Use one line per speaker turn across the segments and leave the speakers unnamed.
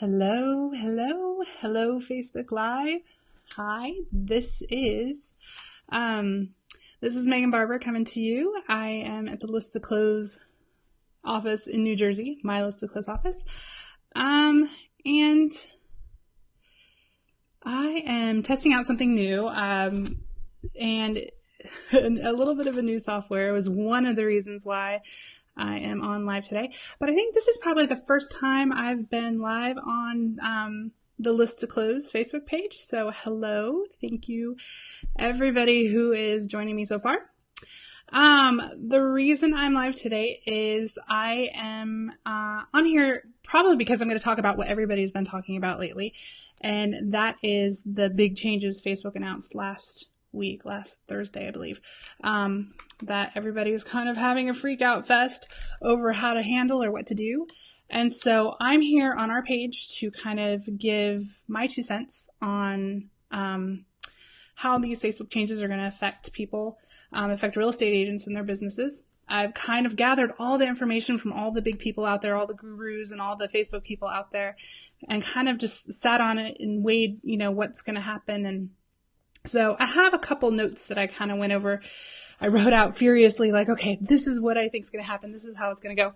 Hello, hello, hello, Facebook Live. Hi, um, this is Megan Barber coming to you. I am at the List to Close office in New Jersey, my List to Close office. And I am testing out something new, and a little bit of a new software was one of the reasons why I am on live today. But I think this is probably the first time I've been live on the List to Close Facebook page. So hello, thank you everybody who is joining me so far. The reason I'm live today is I am on here probably because I'm going to talk about what everybody's been talking about lately, and that is the big changes Facebook announced last Thursday, I believe, that everybody is kind of having a freak out fest over how to handle or what to do. And so I'm here on our page to kind of give my 2 cents on how these Facebook changes are going to affect people, affect real estate agents and their businesses. I've kind of gathered all the information from all the big people out there, all the gurus and all the Facebook people out there, and kind of just sat on it and weighed, what's going to happen. And so I have a couple notes that I kind of went over. I wrote out furiously, like, okay, this is what I think is going to happen. This is how it's going to go.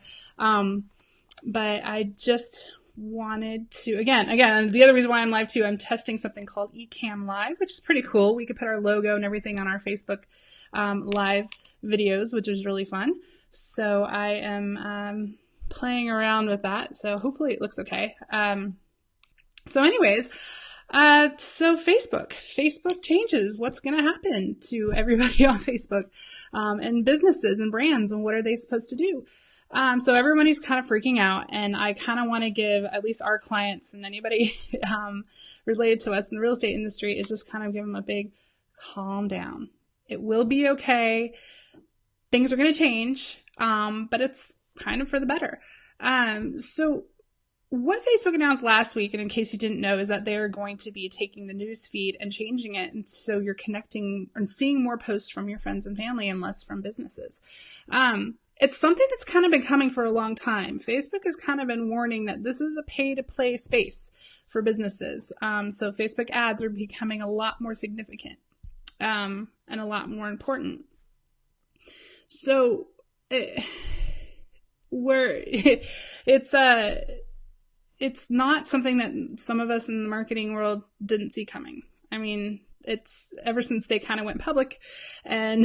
But I just wanted to, again, the other reason why I'm live too, I'm testing something called Ecamm Live, which is pretty cool. We could put our logo and everything on our Facebook live videos, which is really fun. So I am playing around with that. So hopefully it looks okay. So anyways, so Facebook changes. What's going to happen to everybody on Facebook, and businesses and brands, and what are they supposed to do? So everybody's kind of freaking out, and I kind of want to give at least our clients and anybody, related to us in the real estate industry is just kind of give them a big calm down. It will be okay. Things are going to change. But it's kind of for the better. So what Facebook announced last week, and in case you didn't know, is that they're going to be taking the news feed and changing it, and so you're connecting and seeing more posts from your friends and family and less from businesses. It's something that's kind of been coming for a long time. Facebook has kind of been warning that this is a pay-to-play space for businesses. So Facebook ads are becoming a lot more significant, and a lot more important. So it's not something that some of us in the marketing world didn't see coming. I mean, it's ever since they kind of went public and,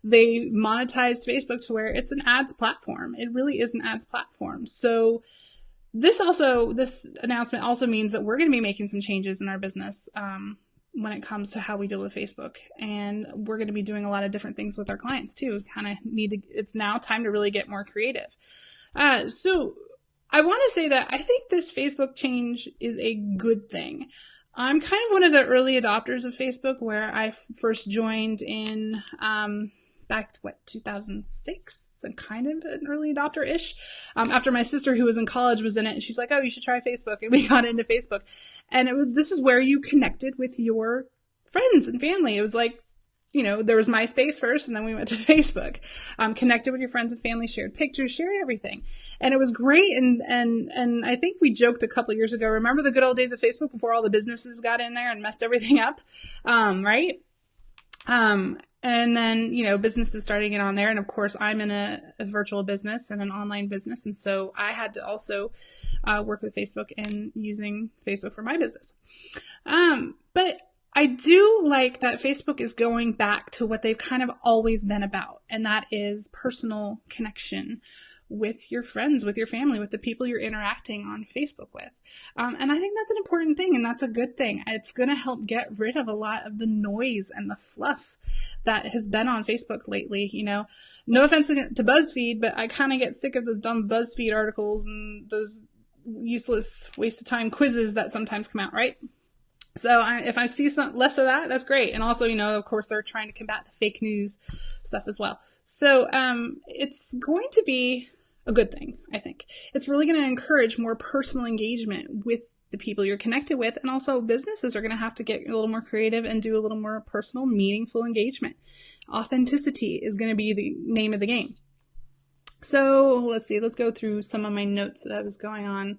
they monetized Facebook to where it's an ads platform. It really is an ads platform. So this announcement also means that we're going to be making some changes in our business, when it comes to how we deal with Facebook. And we're going to be doing a lot of different things with our clients too. It's now time to really get more creative. So I want to say that I think this Facebook change is a good thing. I'm kind of one of the early adopters of Facebook, where I first joined in back to 2006. I'm kind of an early adopter-ish. After my sister, who was in college, was in it, and she's like, "Oh, you should try Facebook," and we got into Facebook. And this is where you connected with your friends and family. It was like, there was MySpace first, and then we went to Facebook. Connected with your friends and family, shared pictures, shared everything. And it was great. And I think we joked a couple of years ago, remember the good old days of Facebook before all the businesses got in there and messed everything up? Right? And then, businesses starting it on there. And of course, I'm in a virtual business and an online business. And so I had to also work with Facebook and using Facebook for my business. But I do like that Facebook is going back to what they've kind of always been about, and that is personal connection with your friends, with your family, with the people you're interacting on Facebook with. And I think that's an important thing, and that's a good thing. It's going to help get rid of a lot of the noise and the fluff that has been on Facebook lately. No offense to BuzzFeed, but I kind of get sick of those dumb BuzzFeed articles and those useless waste of time quizzes that sometimes come out, right? So if I see some less of that, that's great. And also, of course, they're trying to combat the fake news stuff as well. So it's going to be a good thing, I think. It's really going to encourage more personal engagement with the people you're connected with. And also businesses are going to have to get a little more creative and do a little more personal, meaningful engagement. Authenticity is going to be the name of the game. So let's see. Let's go through some of my notes that I was going on.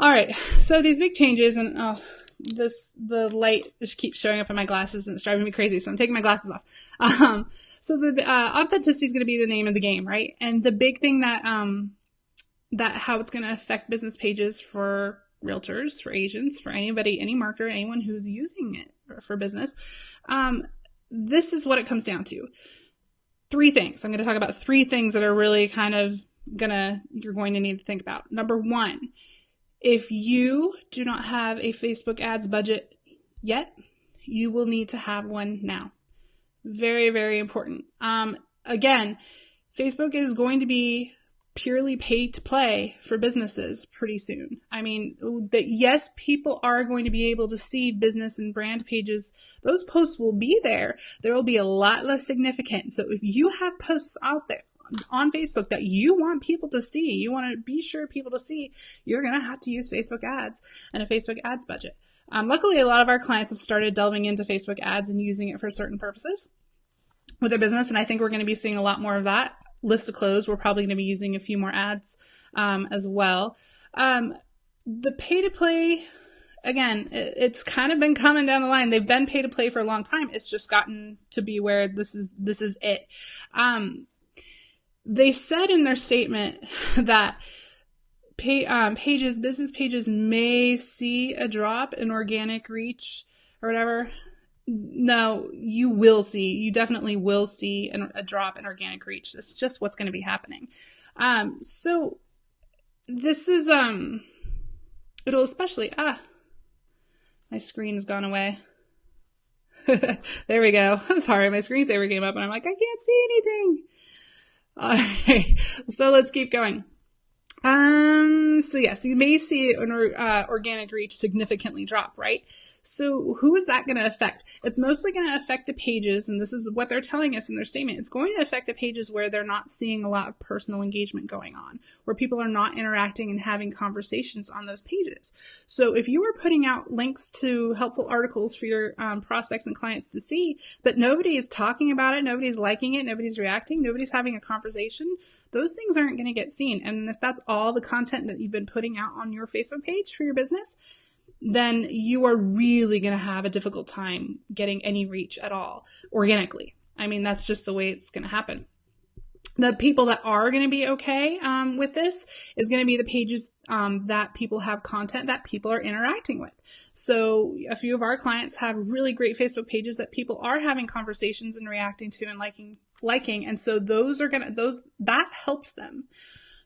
All right, so these big changes, and the light just keeps showing up in my glasses and it's driving me crazy, so I'm taking my glasses off. So the authenticity is going to be the name of the game, right? And the big thing that how it's going to affect business pages for realtors, for agents, for anybody, any marketer, anyone who's using it for business, this is what it comes down to. 3 things. I'm going to talk about 3 things that are really kind of you're going to need to think about. Number 1, if you do not have a Facebook ads budget yet, you will need to have one now. Very, very important. Again, Facebook is going to be purely pay to play for businesses pretty soon. I mean, yes, people are going to be able to see business and brand pages. Those posts will be there. There will be a lot less significant. So if you have posts out there on Facebook that you want people to see, you want to be sure people to see, you're going to have to use Facebook ads and a Facebook ads budget. Luckily, a lot of our clients have started delving into Facebook ads and using it for certain purposes with their business. And I think we're going to be seeing a lot more of that. List to close, we're probably going to be using a few more ads as well. The pay to play, again, it's kind of been coming down the line. They've been pay to play for a long time. It's just gotten to be where this is it. They said in their statement that business pages may see a drop in organic reach or whatever. No, you definitely will see a drop in organic reach. That's just what's going to be happening. So this is, it'll especially, my screen's gone away. There we go. Sorry, my screensaver came up and I'm like, I can't see anything. All right, so let's keep going. So yes, you may see an organic reach significantly drop, right? So who is that going to affect? It's mostly going to affect the pages, and this is what they're telling us in their statement. It's going to affect the pages where they're not seeing a lot of personal engagement going on, where people are not interacting and having conversations on those pages. So if you are putting out links to helpful articles for your prospects and clients to see, but nobody is talking about it, nobody's liking it, nobody's reacting, nobody's having a conversation, those things aren't going to get seen. And if that's all the content that you've been putting out on your Facebook page for your business, then you are really going to have a difficult time getting any reach at all organically. I mean, that's just the way it's going to happen. The people that are going to be okay with this is going to be the pages that people have content that people are interacting with. So a few of our clients have really great Facebook pages that people are having conversations and reacting to and liking. And so that helps them.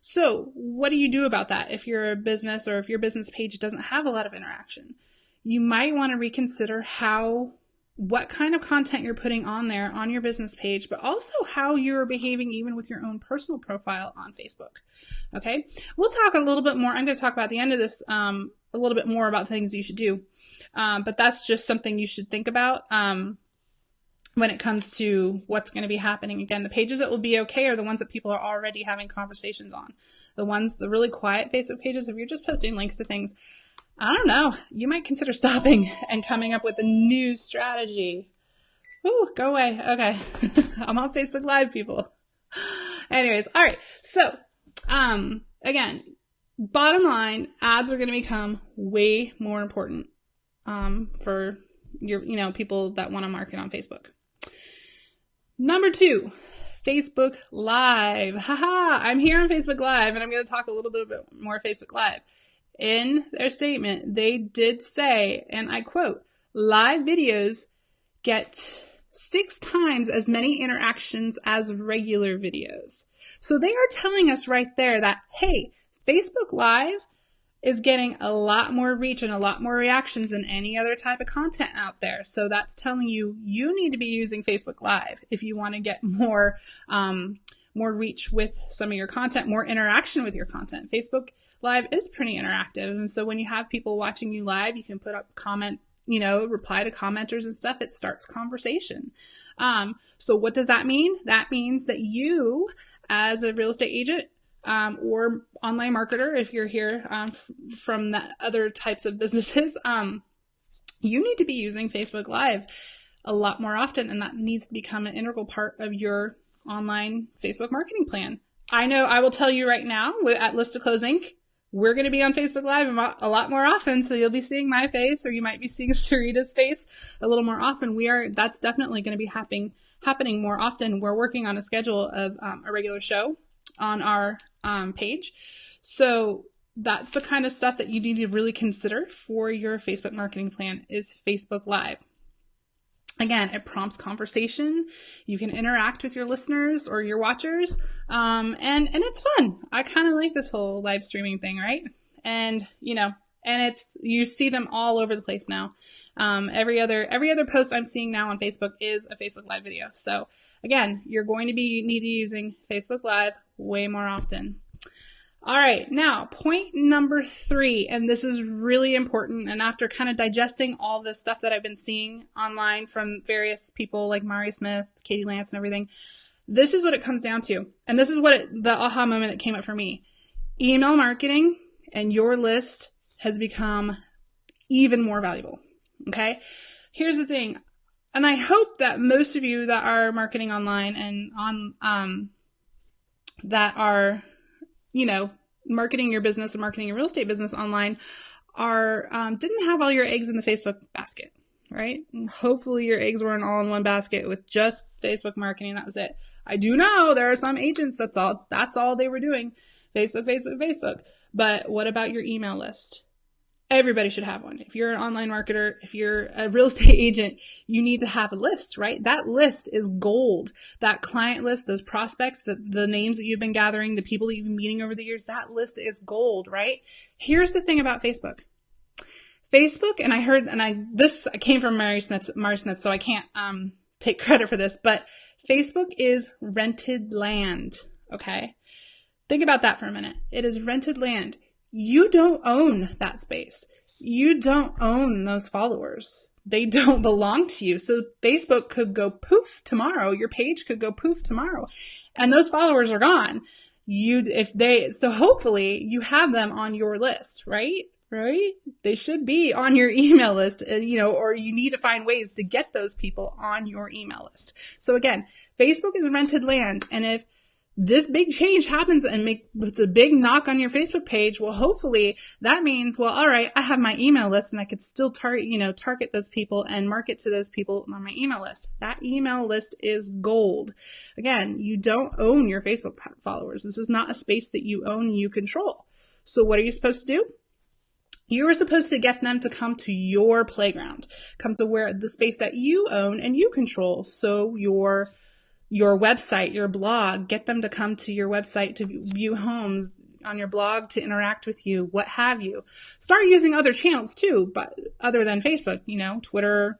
So what do you do about that if you're a business or if your business page doesn't have a lot of interaction? You might want to reconsider what kind of content you're putting on there on your business page, but also how you're behaving even with your own personal profile on Facebook. Okay, we'll talk a little bit more. I'm going to talk about at the end of this a little bit more about things you should do, but that's just something you should think about when it comes to what's going to be happening. Again, the pages that will be okay are the ones that people are already having conversations on. The really quiet Facebook pages, if you're just posting links to things, I don't know, you might consider stopping and coming up with a new strategy. Ooh, go away. Okay. I'm on Facebook Live, people. Anyways, all right. So, again, bottom line, ads are going to become way more important for your, people that want to market on Facebook. Number 2, Facebook Live. Haha, I'm here on Facebook Live, and I'm going to talk a little bit more Facebook Live. In their statement, they did say, and I quote, live videos get 6 times as many interactions as regular videos. So they are telling us right there that, hey, Facebook Live is getting a lot more reach and a lot more reactions than any other type of content out there. So that's telling you need to be using Facebook Live if you want to get more reach with some of your content, more interaction with your content. Facebook Live is pretty interactive. And so when you have people watching you live, you can put up comment, reply to commenters and stuff. It starts conversation. So what does that mean? That means that you, as a real estate agent, or online marketer, if you're here from the other types of businesses, you need to be using Facebook Live a lot more often, and that needs to become an integral part of your online Facebook marketing plan. I know I will tell you right now at List to Close Inc., we're going to be on Facebook Live a lot more often. So you'll be seeing my face, or you might be seeing Sarita's face a little more often. That's definitely going to be happening more often. We're working on a schedule of a regular show on our page. So that's the kind of stuff that you need to really consider for your Facebook marketing plan is Facebook Live. Again, it prompts conversation. You can interact with your listeners or your watchers. And it's fun. I kind of like this whole live streaming thing, right? And, you see them all over the place now. Every other post I'm seeing now on Facebook is a Facebook Live video. So again, you're going to be using Facebook Live way more often. All right, now point number 3, and this is really important. And after kind of digesting all the stuff that I've been seeing online from various people like Mari Smith, Katie Lance, and everything, this is what it comes down to. And this is the aha moment that came up for me. Email marketing and your list has become even more valuable. Okay, here's the thing, and I hope that most of you that are marketing online and on that are marketing your business and marketing your real estate business online didn't have all your eggs in the Facebook basket, right? And hopefully your eggs weren't all in one basket with just Facebook marketing. That was it. I do know there are some agents that's all they were doing. Facebook, Facebook, Facebook. But what about your email list? Everybody should have one. If you're an online marketer, if you're a real estate agent, you need to have a list, right? That list is gold. That client list, those prospects, the names that you've been gathering, the people that you've been meeting over the years, that list is gold, right? Here's the thing about Facebook. Facebook, this came from Mari Smith, so I can't take credit for this, but Facebook is rented land, okay? Think about that for a minute. It is rented land. You don't own that space. You don't own those followers. They don't belong to you. So Facebook could go poof tomorrow. Your page could go poof tomorrow. And those followers are gone. So hopefully you have them on your list, right? Right? They should be on your email list, or you need to find ways to get those people on your email list. So again, Facebook is rented land. And if this big change happens and puts a big knock on your Facebook page, well, hopefully that means, well, all right, I have my email list and I could still target those people and market to those people on my email list. That email list is gold. Again, you don't own your Facebook followers. This is not a space that you own, you control. So what are you supposed to do? You are supposed to get them to come to your playground, come to the space that you own and you control. So your website, your blog, get them to come to your website to view homes, on your blog to interact with you, what have you. Start using other channels too, but other than Facebook, Twitter,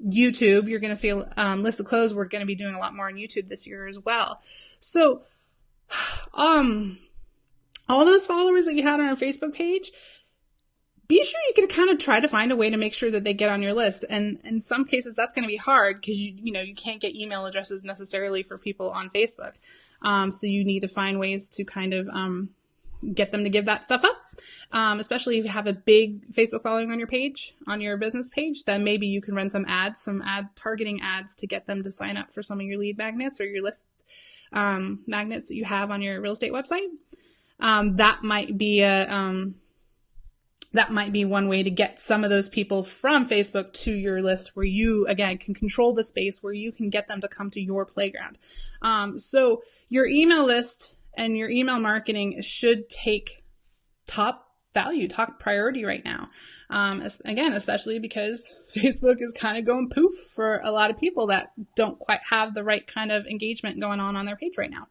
YouTube. You're going to see List of Clothes. We're going to be doing a lot more on YouTube this year as well. So, all those followers that you had on our Facebook page, be sure you can kind of try to find a way to make sure that they get on your list. And in some cases, that's going to be hard because you can't get email addresses necessarily for people on Facebook. So you need to find ways to kind of get them to give that stuff up. Especially if you have a big Facebook following on your page, on your business page, then maybe you can run some ad targeting ads to get them to sign up for some of your lead magnets or your list magnets that you have on your real estate website. That might be one way to get some of those people from Facebook to your list where you, again, can control the space where you can get them to come to your playground. So your email list and your email marketing should take top priority right now. Again, especially because Facebook is kind of going poof for a lot of people that don't quite have the right kind of engagement going on their page right now.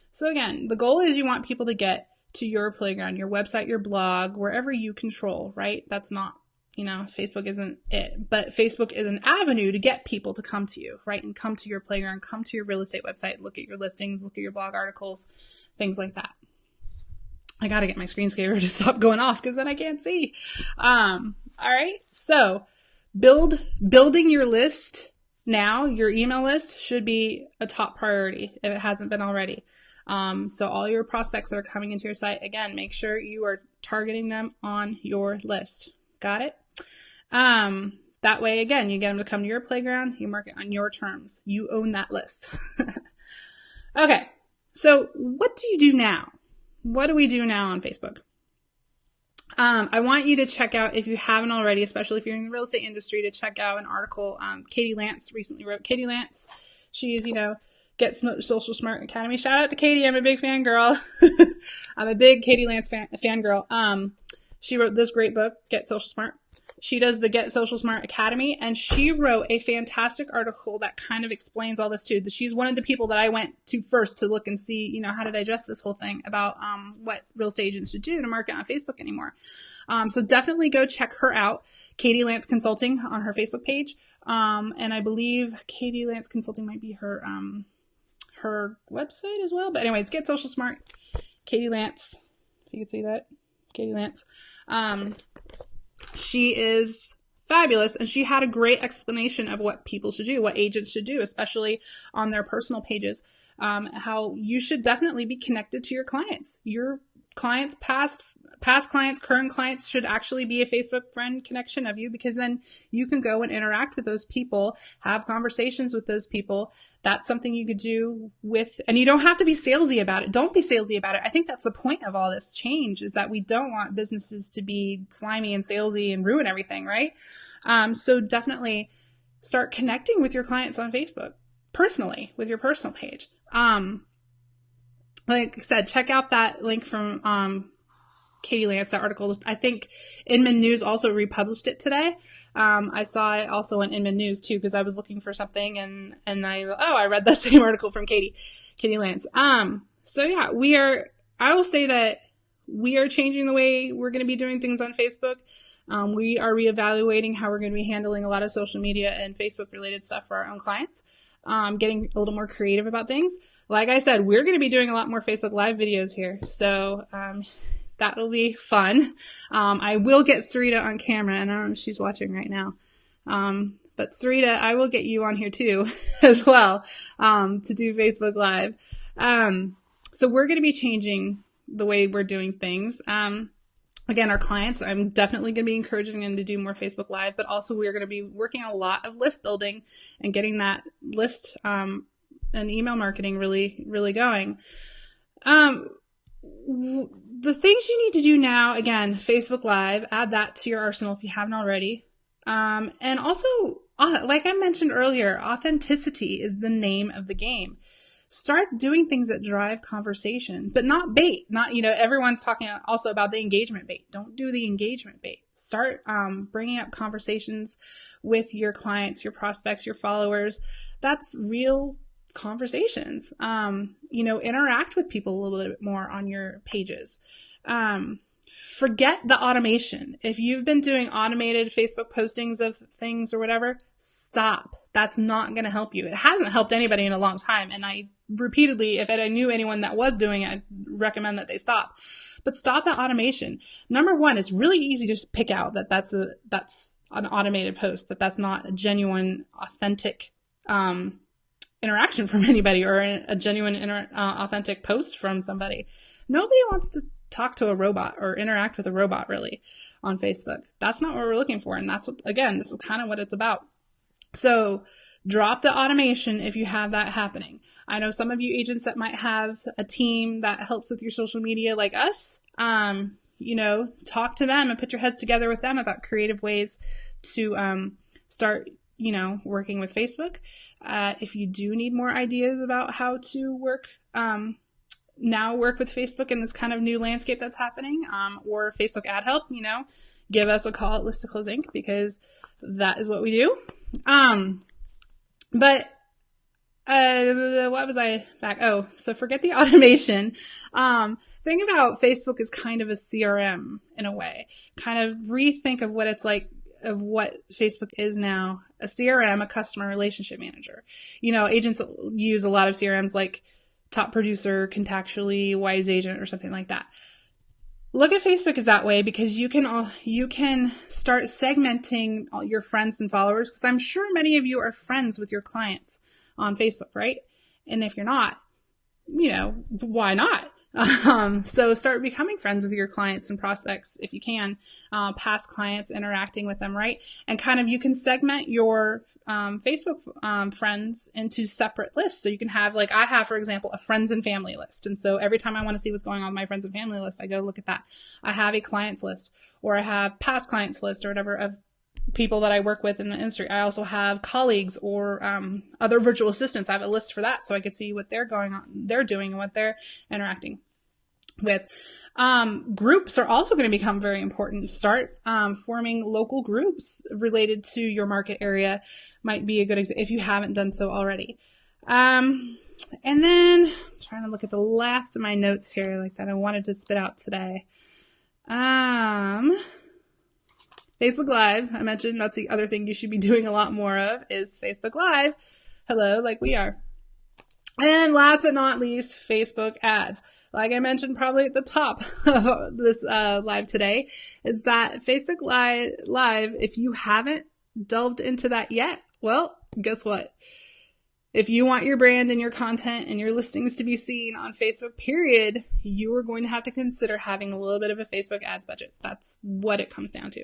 So again, the goal is you want people to get to your playground, your website, your blog, wherever you control, right? That's not, Facebook isn't it, but Facebook is an avenue to get people to come to you, right? And come to your playground, come to your real estate website, look at your listings, look at your blog articles, things like that. I got to get my screensaver to stop going off because then I can't see. All right. So building your list now, your email list should be a top priority if it hasn't been already. So all your prospects that are coming into your site, again, make sure you are targeting them on your list. Got it? That way, again, you get them to come to your playground, you market on your terms. You own that list. Okay. So what do you do now? what do we do now on Facebook? I want you to check out, if you haven't already, especially if you're in the real estate industry, to check out an article Katie Lance recently wrote. Katie Lance, she's, Get Social Smart Academy. Shout out to Katie. I'm a big fan girl. I'm a big Katie Lance fan girl. She wrote this great book, Get Social Smart. She does the Get Social Smart Academy, and she wrote a fantastic article that kind of explains all this too. She's one of the people that I went to first to look and see, how to digest this whole thing about what real estate agents should do to market on Facebook anymore. So definitely go check her out, Katie Lance Consulting, on her Facebook page. And I believe Katie Lance Consulting might be her website as well. But anyways, Get Social Smart, Katie Lance, if you can see that, Katie Lance. She is fabulous, and she had a great explanation of what people should do, what agents should do, especially on their personal pages, how you should definitely be connected to your clients. Your clients, past clients, current clients should actually be a Facebook friend connection of you, because then you can go and interact with those people, have conversations with those people. That's something you could do with, and you don't have to be salesy about it. Don't be salesy about it. I think that's the point of all this change, is that we don't want businesses to be slimy and salesy and ruin everything, right? So definitely start connecting with your clients on Facebook personally, with your personal page. Like I said, check out that link from Katie Lance, that article. I think Inman News also republished it today. I saw it also in Inman News too, because I was looking for something and I read the same article from Katie Lance. So yeah, I will say that we are changing the way we're going to be doing things on Facebook. We are reevaluating how we're going to be handling a lot of social media and Facebook related stuff for our own clients. Getting a little more creative about things. Like I said, we're going to be doing a lot more Facebook Live videos here. So, that'll be fun. I will get Sarita on camera, and I don't know if she's watching right now. But Sarita, I will get you on here too, as well, to do Facebook Live. So we're going to be changing the way we're doing things. Again, our clients, I'm definitely going to be encouraging them to do more Facebook Live, but also we're going to be working on a lot of list building and getting that list, and email marketing really, really going. The things you need to do now, again, Facebook Live, add that to your arsenal if you haven't already. And also, like I mentioned earlier, authenticity is the name of the game. Start doing things that drive conversation, but not bait. Not, everyone's talking also about the engagement bait. Don't do the engagement bait. Start bringing up conversations with your clients, your prospects, your followers. That's real conversations. Interact with people a little bit more on your pages. Forget the automation. If you've been doing automated Facebook postings of things or whatever, stop. That's not going to help you. It hasn't helped anybody in a long time. And I repeatedly, if I knew anyone that was doing it, I'd recommend that they stop. But stop the automation. Number one, it's really easy to just pick out that that's an automated post, that's not a genuine, authentic, interaction from anybody, or a genuine, authentic post from somebody. Nobody wants to talk to a robot or interact with a robot really on Facebook. That's not what we're looking for. And that's what, again, this is kind of what it's about. So drop the automation if you have that happening. I know some of you agents that might have a team that helps with your social media like us, talk to them and put your heads together with them about creative ways to start, working with Facebook. If you do need more ideas about how to work with Facebook in this kind of new landscape that's happening, or Facebook ad help, give us a call at List to Close Inc., because that is what we do. What was I back? Oh, so forget the automation. Think about Facebook as kind of a CRM in a way. Kind of rethink of what it's like, of what Facebook is now. A CRM, a customer relationship manager. Agents use a lot of CRMs like Top Producer, Contactually, Wise Agent, or something like that. Look at Facebook as that way, because you can start segmenting all your friends and followers, because I'm sure many of you are friends with your clients on Facebook, right? And if you're not, why not? So start becoming friends with your clients and prospects if you can, past clients, interacting with them, right? And kind of you can segment your Facebook friends into separate lists. So you can have, like I have, for example, a friends and family list. And so every time I want to see what's going on with my friends and family list, I go look at that. I have a clients list, or I have past clients list or whatever of people that I work with in the industry. I also have colleagues or other virtual assistants. I have a list for that, so I could see what they're doing and what they're interacting with. Groups are also going to become very important. Start forming local groups related to your market area. Might be a good example if you haven't done so already. And then I'm trying to look at the last of my notes here, like that I wanted to spit out today. Facebook Live, I mentioned that's the other thing you should be doing a lot more of, is Facebook Live. Hello, like we are. And last but not least, Facebook ads. Like I mentioned probably at the top of this live today, is that Facebook Live, if you haven't delved into that yet, well, guess what? If you want your brand and your content and your listings to be seen on Facebook, period, you are going to have to consider having a little bit of a Facebook ads budget. That's what it comes down to.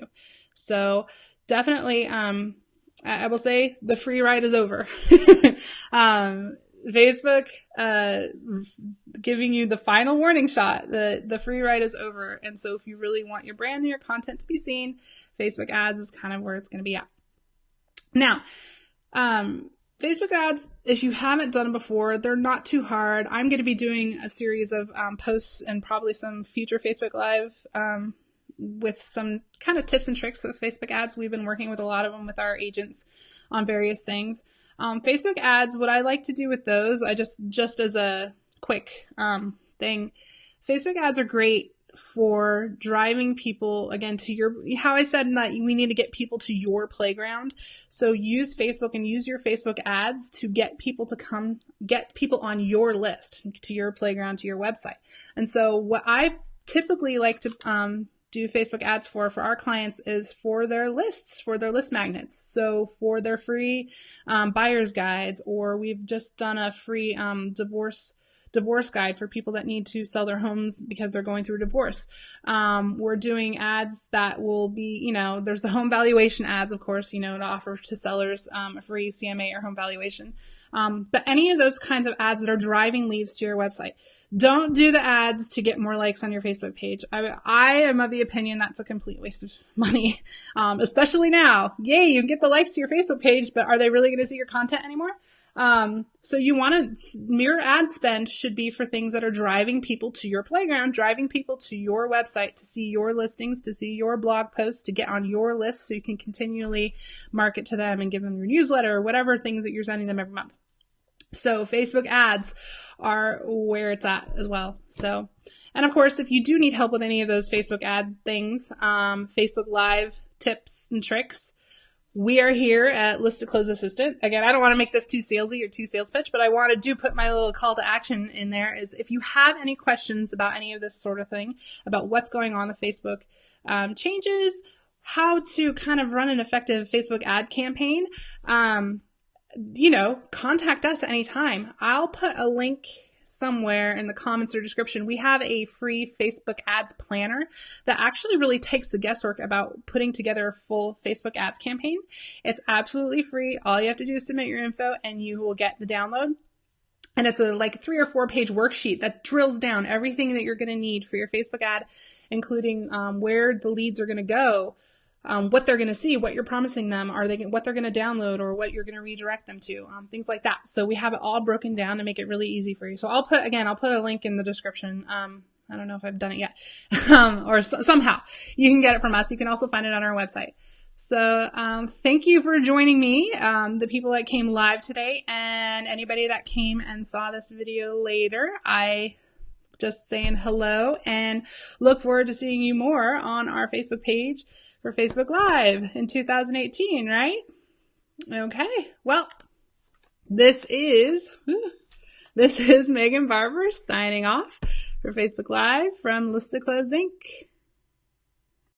So definitely, I will say the free ride is over. Facebook giving you the final warning shot. The free ride is over. And so if you really want your brand and your content to be seen, Facebook ads is kind of where it's going to be at. Now, Facebook ads, if you haven't done them before, they're not too hard. I'm going to be doing a series of posts and probably some future Facebook Live with some kind of tips and tricks with Facebook ads. We've been working with a lot of them with our agents on various things. Facebook ads, what I like to do with those, I just as a quick thing, Facebook ads are great for driving people, again, to your, how I said that we need to get people to your playground. So use Facebook and use your Facebook ads to get people on your list, to your playground, to your website. And so what I typically like to do Facebook ads for our clients is for their lists, for their list magnets. So for their free buyer's guides, or we've just done a free divorce guide for people that need to sell their homes because they're going through a divorce. We're doing ads that will be, there's the home valuation ads, of course, to offer to sellers a free CMA or home valuation. But any of those kinds of ads that are driving leads to your website. Don't do the ads to get more likes on your Facebook page. I am of the opinion that's a complete waste of money, especially now. Yay, you can get the likes to your Facebook page, but are they really going to see your content anymore? So you want your ad spend should be for things that are driving people to your playground, driving people to your website to see your listings, to see your blog posts, to get on your list so you can continually market to them and give them your newsletter or whatever things that you're sending them every month. So Facebook ads are where it's at as well. So, and of course, if you do need help with any of those Facebook ad things, Facebook Live tips and tricks, we are here at List to Close Assistant. Again, I don't want to make this too salesy or too sales pitch, but I want to put my little call to action in there is if you have any questions about any of this sort of thing, about what's going on with Facebook changes, how to kind of run an effective Facebook ad campaign, contact us anytime. I'll put a link somewhere in the comments or description. We have a free Facebook ads planner that actually really takes the guesswork about putting together a full Facebook ads campaign. It's absolutely free. All you have to do is submit your info and you will get the download. And it's a 3 or 4 page worksheet that drills down everything that you're going to need for your Facebook ad, including where the leads are going to go, what they're going to see, what you're promising them, what they're going to download, or what you're going to redirect them to, things like that. So we have it all broken down to make it really easy for you. So I'll put a link in the description. I don't know if I've done it yet, or somehow you can get it from us. You can also find it on our website. So thank you for joining me, the people that came live today, and anybody that came and saw this video later. I just saying hello and look forward to seeing you more on our Facebook page for Facebook Live in 2018, right? Okay. Well, this is Megan Barber signing off for Facebook Live from List to Close Inc.